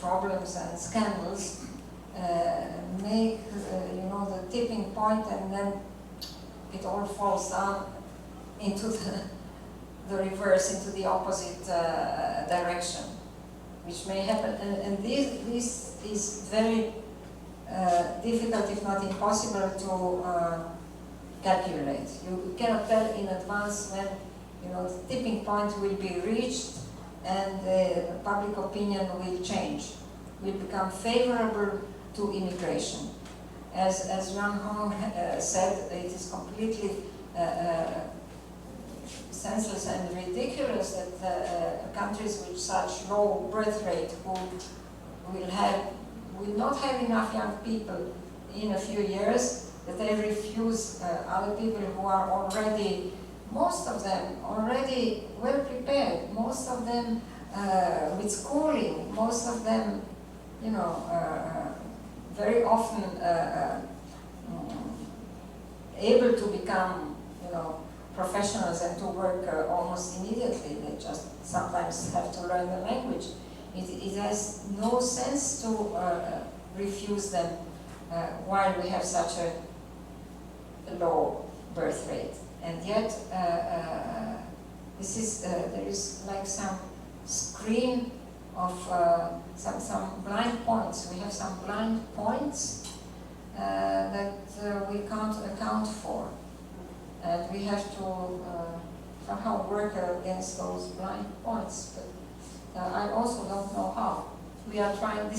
problems and scandals make the tipping point, and then it all falls down into the reverse, into the opposite direction, which may happen. And this is very difficult, if not impossible, to calculate. You cannot tell in advance when the tipping point will be reached and public opinion will change, will become favorable to immigration. As Yuan Hong said, it is completely senseless and ridiculous that countries with such low birth rate who will not have enough young people in a few years, that they refuse other people who are already, most of them already well prepared, most of them with schooling, most of them, very often able to become, professionals and to work almost immediately. They just sometimes have to learn the language. It has no sense to refuse them while we have such a low birth rate. And yet, there is like some screen of some blind points. We have some blind points that we can't account for. And we have to somehow work against those blind points. But I also don't know how. We are trying,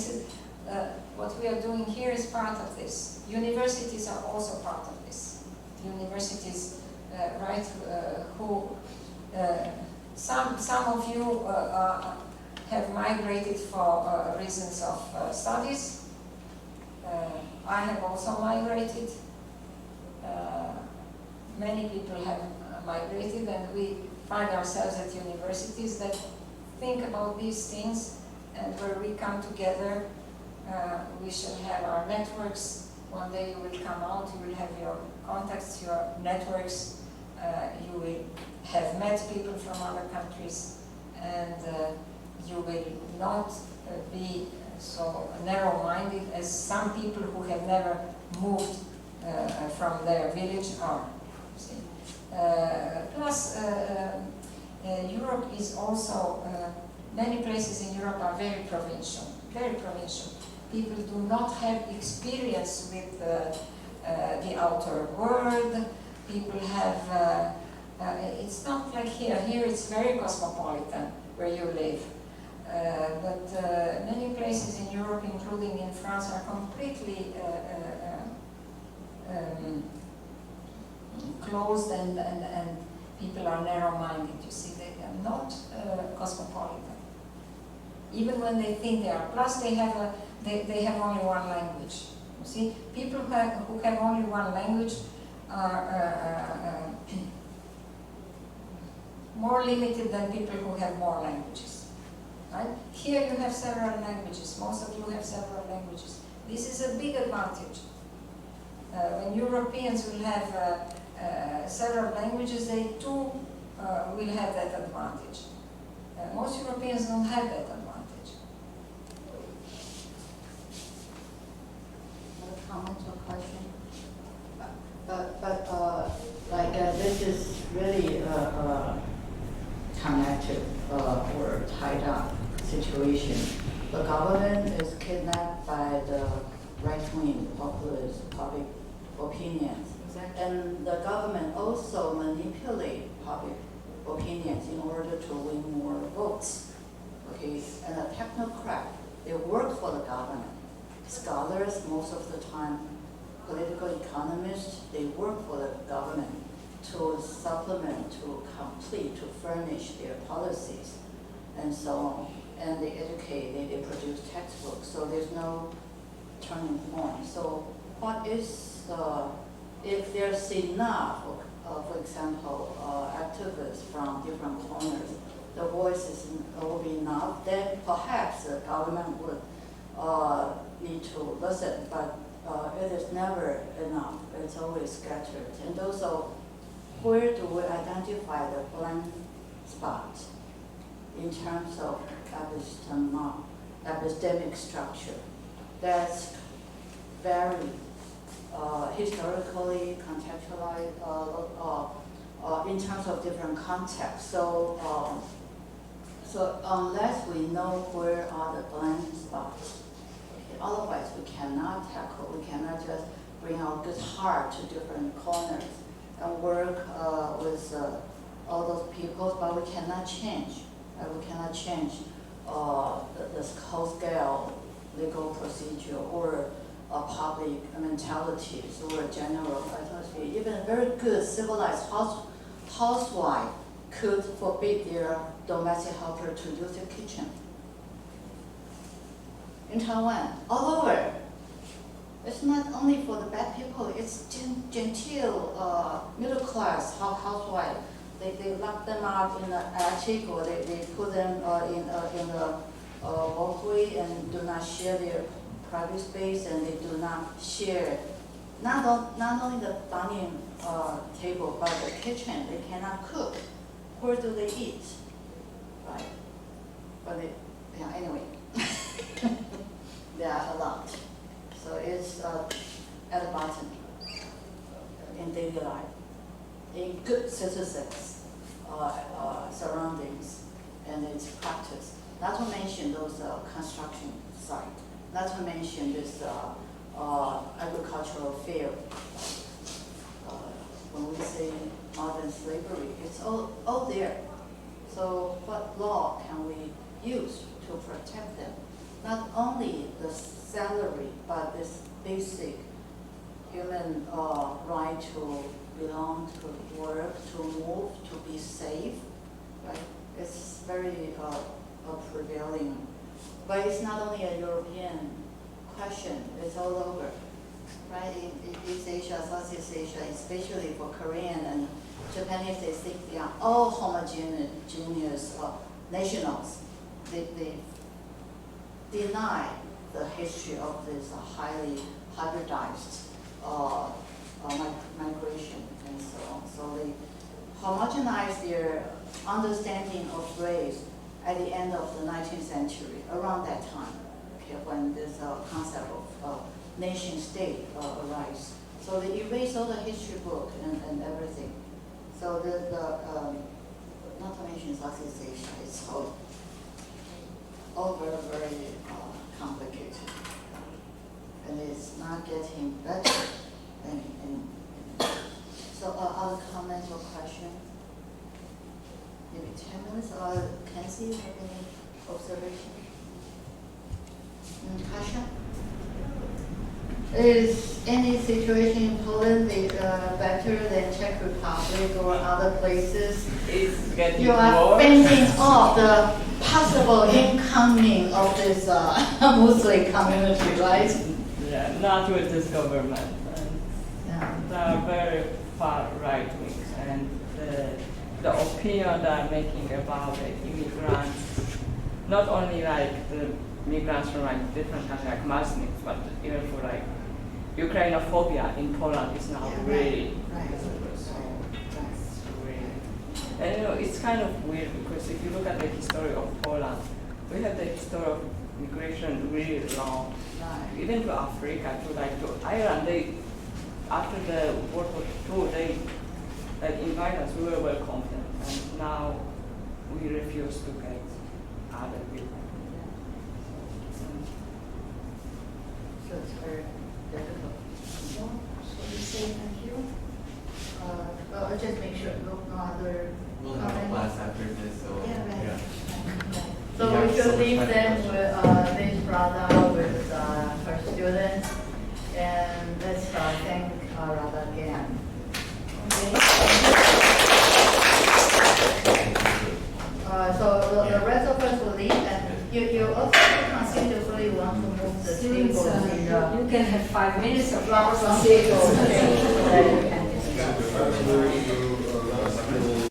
what we are doing here is part of this. Universities are also part of this. Universities, some of you have migrated for reasons of studies. I have also migrated. Many people have migrated, and we find ourselves at universities that think about these things, and where we come together, we shall have our networks. One day you will come out, you will have your contacts, your networks, you will have met people from other countries, and you will not be so narrow-minded as some people who have never moved from their village are. See? Plus, Europe is also, many places in Europe are very provincial, very provincial. People do not have experience with the outer world. People have, it's not like here. Here it's very cosmopolitan where you live. But many places in Europe, including in France, are completely closed, and people are narrow-minded. You see, they are not cosmopolitan. Even when they think they are. Plus, they have only one language. You see, people who have only one language are more limited than people who have more languages. Right? Here you have several languages. Most of you have several languages. This is a big advantage. When Europeans will have several languages, they too will have that advantage. Most Europeans don't have that advantage. Another comment or question? This is really connected or tied up situation. The government is kidnapped by the right-wing populist public opinions. Exactly. And the government also manipulates public opinions in order to win more votes. Okay, and the technocrat, they work for the government. Scholars, most of the time, political economists, they work for the government to supplement, to complete, to furnish their policies, and so on. And they educate, they produce textbooks, so there's no turning point. So what is, if there's enough, for example, activists from different corners, the voices will be enough, then perhaps the government would need to listen, but it is never enough. It's always scattered. And also, where do we identify the blind spot in terms of establishment epistemic structure that's very historically contextualized in terms of different contexts. So unless we know where are the blind spots, okay, otherwise we cannot tackle, we cannot just bring our good heart to different corners and work with all those people, but we cannot change. We cannot change the whole-scale legal procedure or public mentalities or general atmosphere. Even a very good civilized housewife could forbid their domestic helper to use the kitchen. In Taiwan, all over. It's not only for the bad people, it's genteel, middle class housewife. They lock them up in the attic or they put them in the walkway and do not share their private space, and they do not share not only the dining table but the kitchen. They cannot cook. Where do they eat? Right? But anyway, there are a lot. So it's at the bottom in daily life, in good citizens surroundings, and its practice. Not to mention those construction sites. Not to mention this agricultural field. When we say modern slavery, it's all there. So what law can we use to protect them? Not only the salary, but this basic human right to belong, to work, to move, to be safe, right? It's very prevailing. But it's not only a European question, it's all over, right? In East Asia, Southeast Asia, especially for Korean and Japanese, they think they are all homogeneous nationals. They deny the history of this highly hybridized migration and so on. So they homogenize their understanding of race at the end of the 19th century, around that time, okay, when this concept of nation state arises. So they erase all the history book and everything. So not to mention Southeast Asia, it's all very, very complicated. And it's not getting better. So other comments or questions? Maybe 10 minutes, or Kenzie, you have any observation? Kasia? Is any situation in Poland better than Czech Republic or other places? It's getting You are worse. fending off the possible incoming of this Muslim community, right? Yeah, not with this government. Yeah. They are very far right wing, and the opinion they are making about the immigrants, not only like the migrants from like different countries like Muslims, but even for like Ukrainophobia in Poland is now really visible. So that's really, and you know, it's kind of weird because if you look at the history of Poland, we have the history of migration really long, even to Africa, to Ireland. They, after the World War II, they invite us. We were welcomed, and now we refuse to get other people. So it's very difficult. So we say thank you. I'll just make sure no other We'll have a comments. class after this, so Yeah, right. yeah. So Yeah, we so should much leave fun. them with this Rada with her students, and let's thank Rada again. Okay. So the rest of us will leave, and you also considerably want to move the Students, tables in the you can have 5 minutes of lots lots of of tables, tables. so that you can